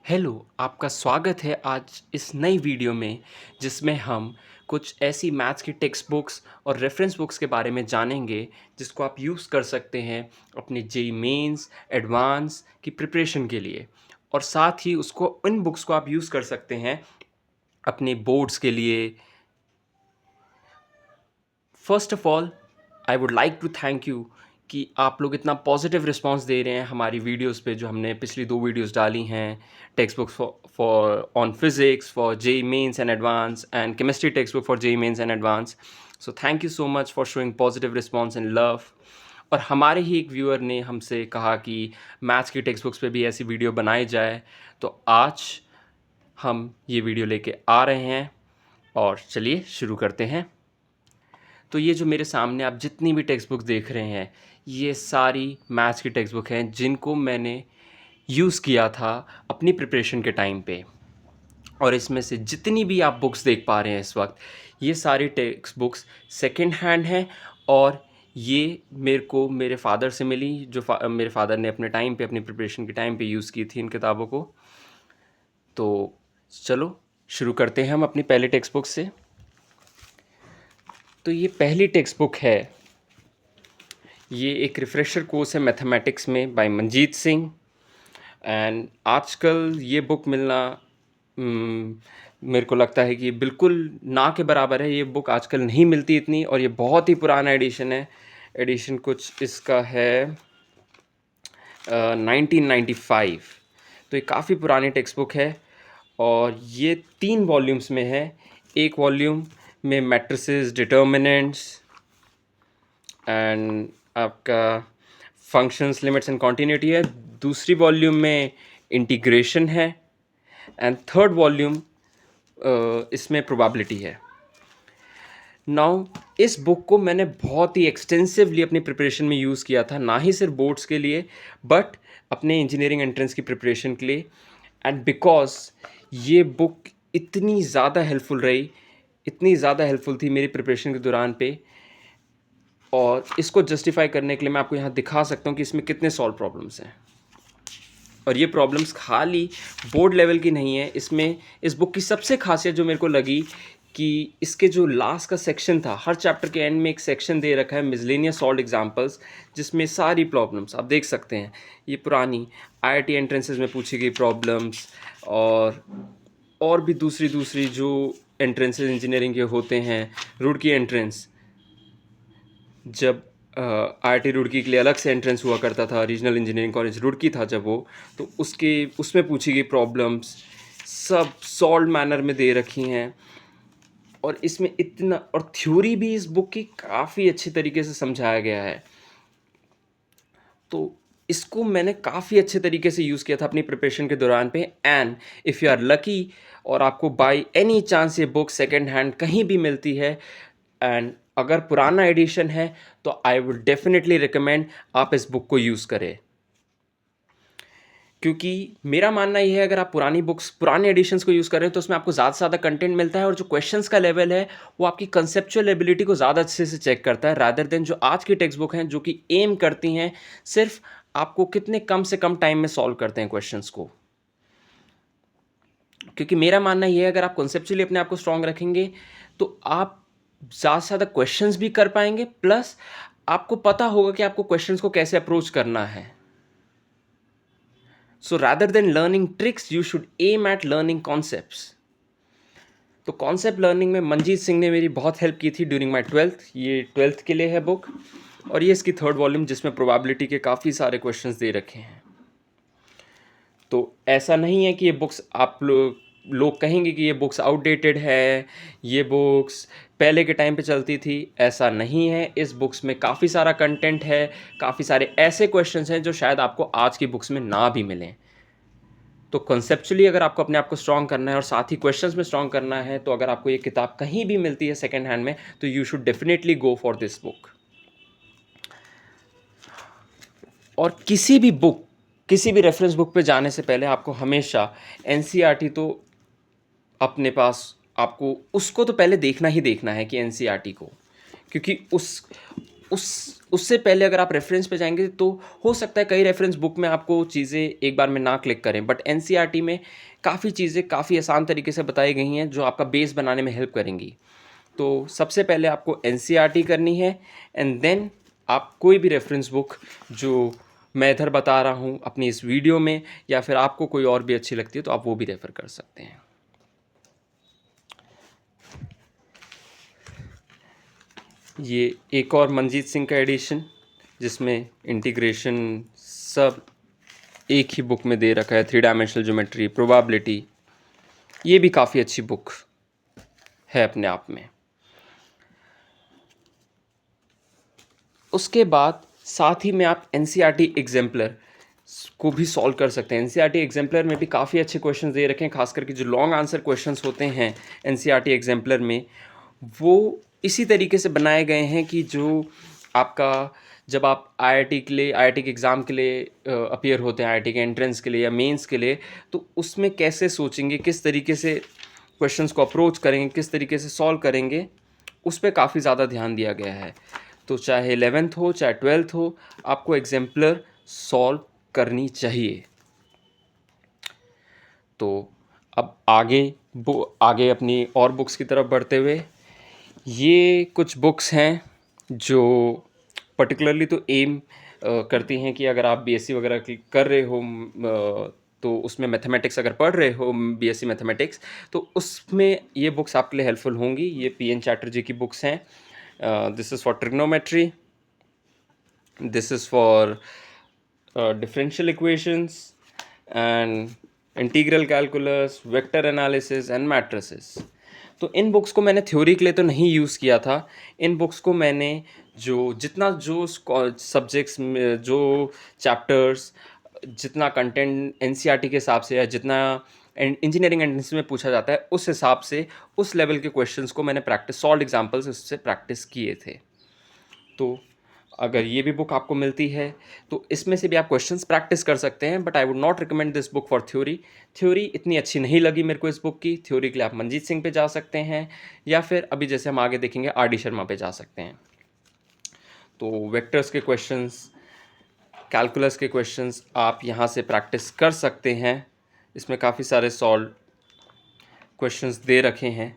Hello, आपका स्वागत है आज इस नई वीडियो में जिसमें हम कुछ ऐसी मैथ्स की टेक्स्ट बुक्स और रेफरेंस बुक्स के बारे में जानेंगे जिसको आप यूज़ कर सकते हैं अपने जेईई मेंस, एडवांस की प्रिपरेशन के लिए। और साथ ही उसको इन बुक्स को आप यूज़ कर सकते हैं अपने बोर्ड्स के लिए। First of all I would like to thank you कि आप लोग इतना पॉजिटिव रिस्पांस दे रहे हैं हमारी वीडियोस पे जो हमने पिछली 2 वीडियोस डाली हैं। Text books for on physics for JEE mains and advance and chemistry text book for JEE mains and advance. So thank you so much for showing positive response and love. और हमारे ही एक viewer ने हमसे कहा कि maths की text books पे भी ऐसी वीडियो बनाई जाए, तो आज हम ये वीडियो लेके आ रहे हैं और चलिए शुरू करते हैं। तो ये जो मेरे सामने आप जितनी भी टेक्स्ट बुक देख रहे हैं, ये सारी मैथ्स की टेक्स्ट बुक हैं जिनको मैंने यूज़ किया था अपनी प्रिपरेशन के टाइम पे। और इसमें से जितनी भी आप बुक्स देख पा रहे हैं इस वक्त, ये सारी टेक्स्ट बुक्स सेकेंड हैंड हैं। और ये मेरे को मेरे फ़ादर से मिली, जो मेरे फ़ादर ने अपने टाइम पे, अपनी प्रिपरेशन के टाइम पे यूज़ की थी इन किताबों को। तो चलो शुरू करते हैं हम अपनी पहले टेक्स्ट बुक से। तो ये पहली टेक्स्ट बुक है, ये एक रिफ़्रेशर कोर्स है मैथमेटिक्स में बाय मंजीत सिंह। एंड आजकल ये बुक मिलना मेरे को लगता है कि बिल्कुल ना के बराबर है। ये बुक आजकल नहीं मिलती इतनी, और ये बहुत ही पुराना एडिशन है। एडिशन कुछ इसका है 1995। तो ये काफ़ी पुरानी टेक्स्ट बुक है और ये 3 वॉल्यूम्स में है। एक वॉल्यूम में मैट्रिसेस, डिटर्मिनेंट्स एंड आपका फंक्शंस, लिमिट्स एंड कॉन्टिन्यूटी है। दूसरी वॉल्यूम में इंटीग्रेशन है एंड थर्ड वॉल्यूम इसमें प्रोबेबिलिटी है। नाउ इस बुक को मैंने बहुत ही एक्सटेंसिवली अपनी प्रिपरेशन में यूज़ किया था, ना ही सिर्फ बोर्ड्स के लिए बट अपने इंजीनियरिंग एंट्रेंस की प्रिपरेशन के लिए। एंड बिकॉज ये बुक इतनी ज़्यादा हेल्पफुल रही, इतनी ज़्यादा हेल्पफुल थी मेरी प्रिपरेशन के दौरान पे, और इसको जस्टिफाई करने के लिए मैं आपको यहाँ दिखा सकता हूँ कि इसमें कितने सॉल्व प्रॉब्लम्स हैं। और ये प्रॉब्लम्स खाली बोर्ड लेवल की नहीं है। इसमें इस बुक की सबसे खासियत जो मेरे को लगी कि इसके जो लास्ट का सेक्शन था, हर चैप्टर के एंड में एक सेक्शन दे रखा है मिसलेनियस सॉल्व्ड एग्जांपल्स, जिसमें सारी प्रॉब्लम्स आप देख सकते हैं। ये पुरानी आईआईटी एंट्रेंसेस में पूछी गई प्रॉब्लम्स और भी दूसरी जो एंट्रेंसेस इंजीनियरिंग के होते हैं। रुड़की एंट्रेंस, जब आईआईटी रुड़की के लिए अलग से एंट्रेंस हुआ करता था, रीजनल इंजीनियरिंग कॉलेज रुड़की था जब वो, तो उसमें पूछी गई प्रॉब्लम्स सब सॉल्व मैनर में दे रखी हैं। और इसमें इतना, और थ्योरी भी इस बुक की काफ़ी अच्छी तरीके से समझाया गया है। तो इसको मैंने काफ़ी अच्छे तरीके से यूज़ किया था अपनी प्रिपरेशन के दौरान पे। And if you are lucky और आपको बाय एनी चांस ये बुक सेकेंड हैंड कहीं भी मिलती है, एंड अगर पुराना एडिशन है, तो आई वुड डेफिनेटली रिकमेंड आप इस बुक को यूज़ करें। क्योंकि मेरा मानना ये है, अगर आप पुरानी बुक्स, पुराने एडिशंस को यूज़ कर रहे हैं तो उसमें आपको ज़्यादा से ज़्यादा कंटेंट मिलता है, और जो क्वेश्चंस का लेवल है वो आपकी कंसेप्चुअल एबिलिटी को ज़्यादा अच्छे से चेक करता है, रादर देन जो आज की टेक्स्ट बुक हैं जो कि एम करती हैं सिर्फ आपको कितने कम से कम टाइम में सॉल्व करते हैं क्वेश्चंस को। क्योंकि मेरा मानना ये है, अगर आप कॉन्सेप्चुअली अपने आप को स्ट्रांग रखेंगे तो आप ज़्यादा से ज़्यादा क्वेश्चंस भी कर पाएंगे, प्लस आपको पता होगा कि आपको क्वेश्चंस को कैसे अप्रोच करना है। So rather than learning tricks, you should aim at learning concepts. तो कॉन्सेप्ट लर्निंग में मंजीत सिंह ने मेरी बहुत हेल्प की थी ड्यूरिंग माई 12th। ये 12th के लिए है बुक, और ये इसकी थर्ड वॉल्यूम जिसमें प्रोबेबिलिटी के काफ़ी सारे क्वेश्चंस दे रखे हैं। तो ऐसा नहीं है कि ये बुक्स, आप लोग कहेंगे कि ये बुक्स आउटडेटेड है, ये बुक्स पहले के टाइम पे चलती थी, ऐसा नहीं है। इस बुक्स में काफ़ी सारा कंटेंट है, काफ़ी सारे ऐसे क्वेश्चंस हैं जो शायद आपको आज की बुक्स में ना भी मिलें। तो कॉन्सेप्चुअली अगर आपको अपने आप को स्ट्रॉन्ग करना है और साथ ही क्वेश्चंस में स्ट्रॉन्ग करना है, तो अगर आपको ये किताब कहीं भी मिलती है सेकेंड हैंड में, तो you should definitely go for this book. और किसी भी बुक, किसी भी रेफरेंस बुक पे जाने से पहले आपको हमेशा एनसीईआरटी तो अपने पास, आपको उसको तो पहले देखना ही देखना है कि एनसीईआरटी को, क्योंकि उससे पहले अगर आप रेफरेंस पे जाएंगे तो हो सकता है कई रेफरेंस बुक में आपको चीज़ें एक बार में ना क्लिक करें, बट एनसीईआरटी में काफ़ी चीज़ें काफ़ी आसान तरीके से बताई गई हैं जो आपका बेस बनाने में हेल्प करेंगी। तो सबसे पहले आपको एनसीईआरटी करनी है, एंड देन आप कोई भी रेफरेंस बुक जो मैं इधर बता रहा हूँ अपनी इस वीडियो में, या फिर आपको कोई और भी अच्छी लगती है तो आप वो भी रेफ़र कर सकते हैं। ये एक और मनजीत सिंह का एडिशन, जिसमें इंटीग्रेशन सब एक ही बुक में दे रखा है, 3 डायमेंशनल ज्योमेट्री, प्रोबेबिलिटी। ये भी काफ़ी अच्छी बुक है अपने आप में। उसके बाद साथ ही में आप एनसीईआरटी एग्जाम्पलर को भी सॉल्व कर सकते हैं। एनसीईआरटी एग्जाम्पलर में भी काफ़ी अच्छे क्वेश्चन दे रखे हैं, खास करके जो लॉन्ग आंसर क्वेश्चंस होते हैं एनसीईआरटी एग्जाम्पलर में, वो इसी तरीके से बनाए गए हैं कि जो आपका जब आप आईआईटी के लिए, आईआईटी के एग्ज़ाम के लिए अपीयर होते हैं, आईआईटी के एंट्रेंस के लिए या मेंस के लिए, तो उसमें कैसे सोचेंगे, किस तरीके से क्वेश्चंस को अप्रोच करेंगे, किस तरीके से सॉल्व करेंगे, उस पर काफ़ी ज़्यादा ध्यान दिया गया है। तो चाहे 11th हो चाहे 12th हो, आपको एग्जाम्पलर सॉल्व करनी चाहिए। तो अब आगे अपनी और बुक्स की तरफ बढ़ते हुए, ये कुछ बुक्स हैं जो पर्टिकुलरली तो एम करती हैं कि अगर आप बीएससी वगैरह कर रहे हो, तो उसमें मैथमेटिक्स अगर पढ़ रहे हो, बीएससी मैथमेटिक्स, तो उसमें ये बुक्स आपके लिए हेल्पफुल होंगी। ये पीएन चैटर्जी की बुक्स हैं। This is for trigonometry, this is for differential equations and integral calculus, vector analysis and matrices। तो इन बुक्स को मैंने थ्योरी के लिए तो नहीं यूज़ किया था। इन बुक्स को मैंने जो सब्जेक्ट्स में जो चैप्टर्स, जितना कंटेंट एनसीईआरटी के हिसाब से या जितना इंजीनियरिंग एंट्रेंस में पूछा जाता है उस हिसाब से, उस लेवल के क्वेश्चंस को मैंने सॉल्व एग्जांपल्स उससे प्रैक्टिस किए थे। तो अगर ये भी बुक आपको मिलती है तो इसमें से भी आप क्वेश्चंस प्रैक्टिस कर सकते हैं, but I would not recommend this book for theory. Theory इतनी अच्छी नहीं लगी मेरे को इस बुक की। थ्योरी के लिए आप मनजीत सिंह पे जा सकते हैं, या फिर अभी जैसे हम आगे देखेंगे आर.डी. शर्मा पे जा सकते हैं। तो वेक्टर्स के क्वेश्चंस, कैलकुलस के क्वेश्चंस आप यहाँ से प्रैक्टिस कर सकते हैं। इसमें काफ़ी सारे सॉल्व क्वेश्चंस दे रखे हैं,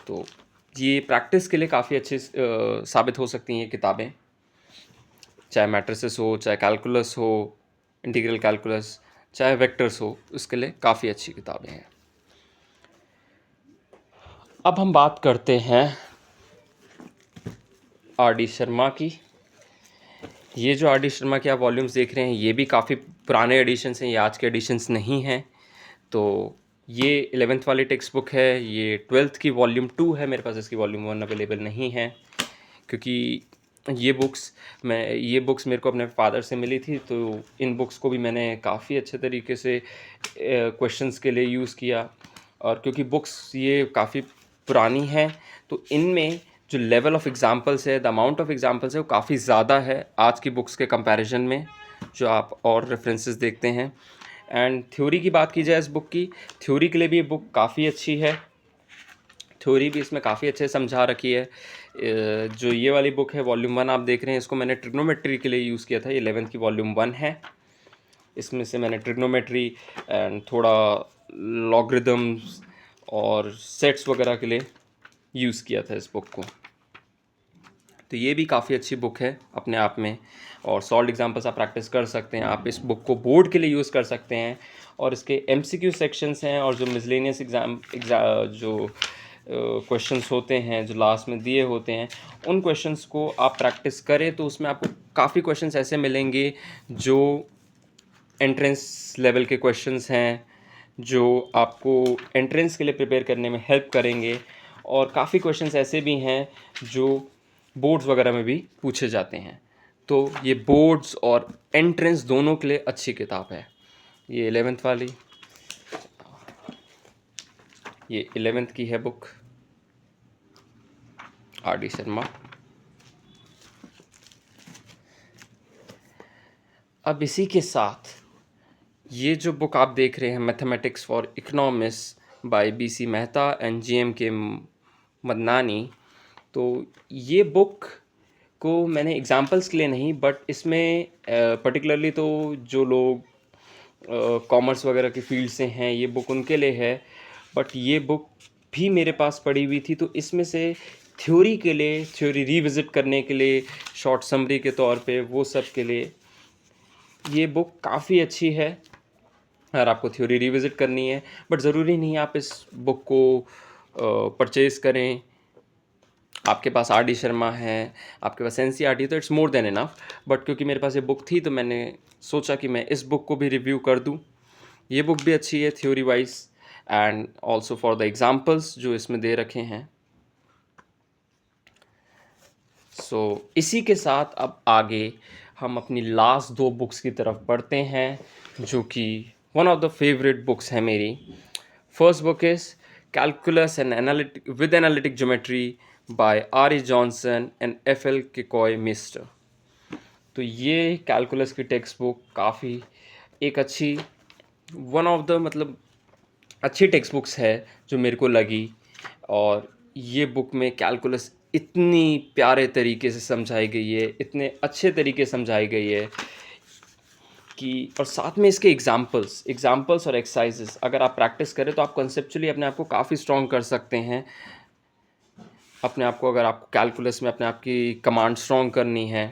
तो ये प्रैक्टिस के लिए काफ़ी अच्छे साबित हो सकती हैं ये किताबें। चाहे मैट्रिसेस हो, चाहे कैलकुलस हो, इंटीग्रल कैलकुलस, चाहे वेक्टर्स हो, उसके लिए काफ़ी अच्छी किताबें हैं। अब हम बात करते हैं आर.डी. शर्मा की। ये जो आर.डी. शर्मा के आप वॉल्यूम्स देख रहे हैं, ये भी काफ़ी पुराने एडिशंस हैं, ये आज के एडिशंस नहीं हैं। तो ये 11th वाली टेक्स्ट बुक है, ये 12th की वॉल्यूम 2 है मेरे पास, इसकी वॉल्यूम 1 अवेलेबल नहीं है, क्योंकि ये बुक्स मेरे को अपने फादर से मिली थी। तो इन बुक्स को भी मैंने काफ़ी अच्छे तरीके से क्वेश्चंस के लिए यूज़ किया, और क्योंकि बुक्स ये काफ़ी पुरानी हैं तो इनमें जो लेवल ऑफ एग्जांपल्स है, द अमाउंट ऑफ एग्जांपल्स है, वो काफ़ी ज़्यादा है आज की बुक्स के कंपैरिजन में, जो आप और रेफरेंसेस देखते हैं। एंड थ्योरी की बात की जाए इस बुक की, थ्योरी के लिए भी ये बुक काफ़ी अच्छी है। थ्योरी भी इसमें काफ़ी अच्छे समझा रखी है। जो ये वाली बुक है वॉल्यूम 1 आप देख रहे हैं, इसको मैंने ट्रिग्नोमेट्री के लिए यूज़ किया था। ये 11th की वॉल्यूम 1 है। इसमें से मैंने ट्रिग्नोमेट्री एंड थोड़ा लॉगरिदम्स और सेट्स वगैरह के लिए यूज़ किया था इस बुक को। तो ये भी काफ़ी अच्छी बुक है अपने आप में, और सॉल्व एग्जांपल्स आप प्रैक्टिस कर सकते हैं। आप इस बुक को बोर्ड के लिए यूज़ कर सकते हैं, और इसके एमसीक्यू सेक्शंस हैं, और जो मिसलेनियस जो क्वेश्चंस होते हैं जो लास्ट में दिए होते हैं, उन क्वेश्चंस को आप प्रैक्टिस करें तो उसमें आपको काफ़ी क्वेश्चंस ऐसे मिलेंगे जो एंट्रेंस लेवल के क्वेश्चंस हैं, जो आपको एंट्रेंस के लिए प्रिपेयर करने में हेल्प करेंगे। और काफ़ी क्वेश्चंस ऐसे भी हैं जो बोर्ड्स वगैरह में भी पूछे जाते हैं। तो ये बोर्ड्स और एंट्रेंस दोनों के लिए अच्छी किताब है। ये 11th वाली, ये 11th की है बुक, आर.डी. शर्मा। अब इसी के साथ ये जो बुक आप देख रहे हैं, mathematics for economist by B C. Mehta and G M K. Madnani, तो ये बुक को मैंने एग्ज़ाम्पल्स के लिए नहीं, बट इसमें पर्टिकुलरली तो जो लोग कॉमर्स वगैरह के फील्ड से हैं, ये बुक उनके लिए है। बट ये बुक भी मेरे पास पड़ी हुई थी, तो इसमें से थ्योरी के लिए, थ्योरी रिविज़िट करने के लिए, शॉर्ट समरी के तौर पे, वो सब के लिए ये बुक काफ़ी अच्छी है अगर आपको थ्योरी रिविज़िट करनी है। बट ज़रूरी नहीं आप इस बुक को परचेज़ करें। आपके पास आर डी शर्मा है, आपके पास एनसीईआरटी, तो it's more than enough. But क्योंकि मेरे पास ये बुक थी, तो मैंने सोचा कि मैं इस बुक को भी रिव्यू कर दूं। ये बुक भी अच्छी है theory wise, and also for the examples जो इसमें दे रखे हैं। इसी के साथ अब आगे हम अपनी लास्ट 2 बुक्स की तरफ बढ़ते हैं, जो कि one of the favourite books है मेरी। First book is calculus and analytic geometry by R E Johnson and F L Kiokemeister. तो ये कैलकुलस की टेक्स्ट बुक काफ़ी एक अच्छी, वन ऑफ द मतलब अच्छी टेक्स्ट बुक्स है जो मेरे को लगी। और ये बुक में कैलकुलस इतनी प्यारे तरीके से समझाई गई है, इतने अच्छे तरीके से समझाई गई है कि, और साथ में इसके एग्जाम्पल्स और एक्सरसाइजेस अगर आप प्रैक्टिस करें तो आप कंसेप्चुअली अपने आप को काफ़ी स्ट्रॉन्ग कर सकते हैं। अपने आप को, अगर आपको कैलकुलस में अपने आप की कमांड स्ट्रॉन्ग करनी है,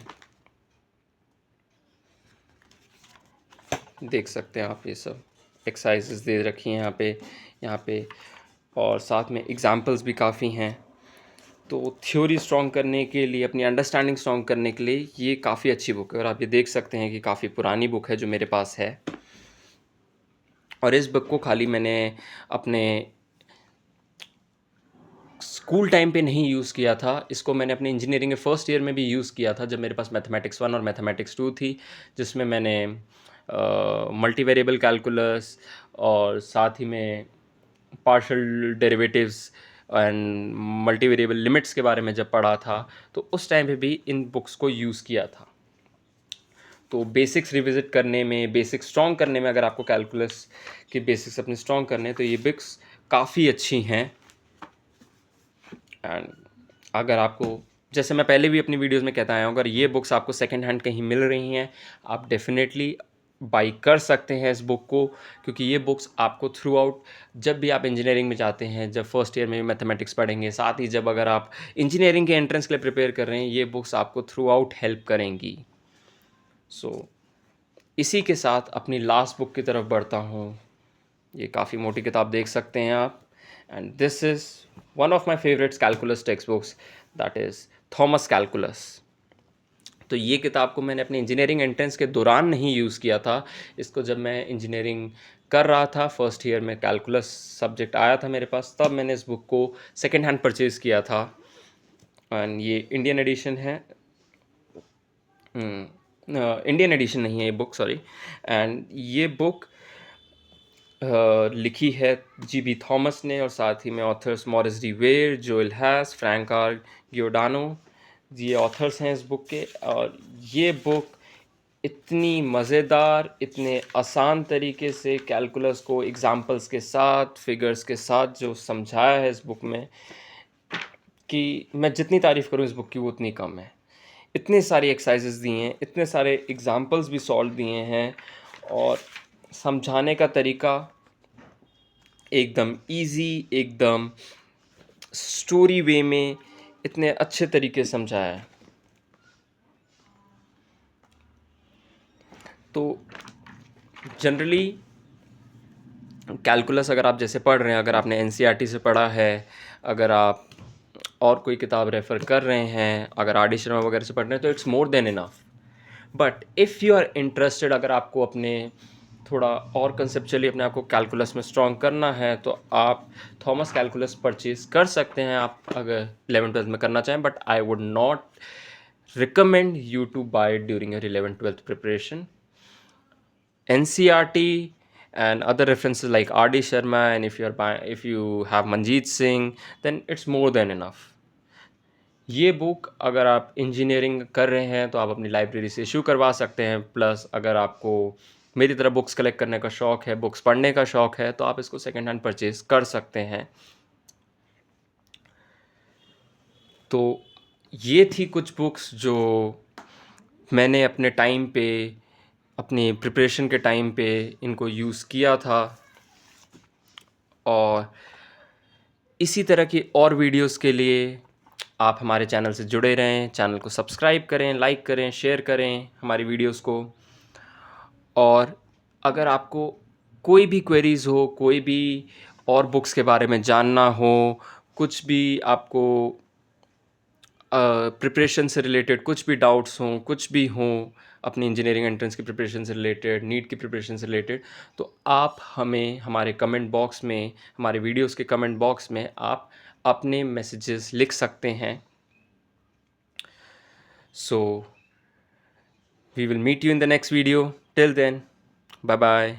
देख सकते हैं आप ये सब एक्सरसाइजेस दे रखी हैं यहाँ पे, और साथ में एग्जाम्पल्स भी काफ़ी हैं। तो थ्योरी स्ट्रॉन्ग करने के लिए, अपनी अंडरस्टैंडिंग स्ट्रॉन्ग करने के लिए ये काफ़ी अच्छी बुक है। और आप ये देख सकते हैं कि काफ़ी पुरानी बुक है जो मेरे पास है। और इस बुक को खाली मैंने अपने स्कूल टाइम पे नहीं यूज़ किया था, इसको मैंने अपने इंजीनियरिंग के फर्स्ट ईयर में भी यूज़ किया था, जब मेरे पास मैथमेटिक्स 1 और मैथमेटिक्स 2 थी, जिसमें मैंने मल्टी वेरिएबल कैलकुलस और साथ ही में partial derivatives and multi variable limits के बारे में जब पढ़ा था, तो उस टाइम पे भी इन बुक्स को यूज़ किया था। तो बेसिक्स रिविज़िट करने में, बेसिक्स स्ट्रॉन्ग करने में, अगर आपको कैलकुलस के बेसिक्स अपने स्ट्रॉन्ग करने हैं, तो ये बुक्स काफ़ी अच्छी हैं। एंड अगर आपको, जैसे मैं पहले भी अपनी वीडियोस में कहता आया हूँ, अगर ये बुक्स आपको सेकंड हैंड कहीं मिल रही हैं, आप डेफिनेटली बाई कर सकते हैं इस बुक को, क्योंकि ये बुक्स आपको थ्रू आउट, जब भी आप इंजीनियरिंग में जाते हैं, जब फर्स्ट ईयर में मैथमेटिक्स पढ़ेंगे, साथ ही जब अगर आप इंजीनियरिंग के एंट्रेंस के लिए प्रिपेयर कर रहे हैं, ये बुक्स आपको थ्रू आउट हेल्प करेंगी। इसी के साथ अपनी लास्ट बुक की तरफ बढ़ता हूँ। ये काफ़ी मोटी किताब देख सकते हैं आप, and this is one of my favourites calculus text books, that is Thomas calculus. तो ये किताब को मैंने अपने इंजीनियरिंग एंट्रेंस के दौरान नहीं यूज़ किया था। इसको जब मैं इंजीनियरिंग कर रहा था, फर्स्ट ईयर में कैलकुलस सब्जेक्ट आया था मेरे पास, तब मैंने इस बुक को सेकेंड हैंड परचेज़ किया था। एंड ये इंडियन एडिशन है, इंडियन एडिशन नहीं है ये बुक, सॉरी। एंड ये बुक लिखी है जी.बी. थॉमस ने, और साथ ही में authors Maurice D Weir, Joel Hass, Frank R Giordano, ये ऑथर्स हैं इस बुक के। और ये बुक इतनी मज़ेदार, इतने आसान तरीके से कैलकुलस को एग्जाम्पल्स के साथ, फिगर्स के साथ जो समझाया है इस बुक में, कि मैं जितनी तारीफ़ करूँ इस बुक की वो उतनी कम है। इतने सारे एक्सरसाइजेस दिए हैं, इतने सारे एग्जाम्पल्स भी सॉल्व दिए हैं, और समझाने का तरीका एकदम इजी, एकदम स्टोरी वे में इतने अच्छे तरीके से समझाया है। तो जनरली कैलकुलस अगर आप जैसे पढ़ रहे हैं, अगर आपने एनसीईआरटी से पढ़ा है, अगर आप और कोई किताब रेफ़र कर रहे हैं, अगर आर डी शर्मा वगैरह से पढ़ रहे हैं, तो it's more than enough. But if you are interested, अगर आपको अपने थोड़ा और कंसेप्चुअली अपने आप को कैलकुलस में स्ट्रॉन्ग करना है, तो आप थॉमस कैलकुलस परचेज़ कर सकते हैं, आप अगर 11th-12th में करना चाहें। But I would not recommend you to buy it during your 11th-12th preparation. NCERT and other references like R.D. Sharma, and if you have Manjeet Singh, then it's more than enough. ये book अगर आप engineering कर रहे हैं तो आप अपनी library से इशू करवा सकते हैं। प्लस अगर आपको मेरी तरह बुक्स कलेक्ट करने का शौक़ है, बुक्स पढ़ने का शौक़ है, तो आप इसको सेकेंड हैंड परचेज़ कर सकते हैं। तो ये थी कुछ बुक्स जो मैंने अपने टाइम पे, अपनी प्रिपरेशन के टाइम पे इनको यूज़ किया था। और इसी तरह की और वीडियोस के लिए आप हमारे चैनल से जुड़े रहें, चैनल को सब्सक्राइब करें, लाइक करें, शेयर करें हमारी वीडियोस को। और अगर आपको कोई भी क्वेरीज़ हो, कोई भी और बुक्स के बारे में जानना हो, कुछ भी आपको प्रिपरेशन से रिलेटेड कुछ भी डाउट्स हों, कुछ भी हों, अपनी इंजीनियरिंग एंट्रेंस की प्रिपरेशन से रिलेटेड, नीट की प्रिपरेशन से रिलेटेड, तो आप हमें हमारे कमेंट बॉक्स में, हमारे वीडियोस के कमेंट बॉक्स में आप अपने मैसेजेस लिख सकते हैं। So we will meet you in the next video. Till then, bye bye.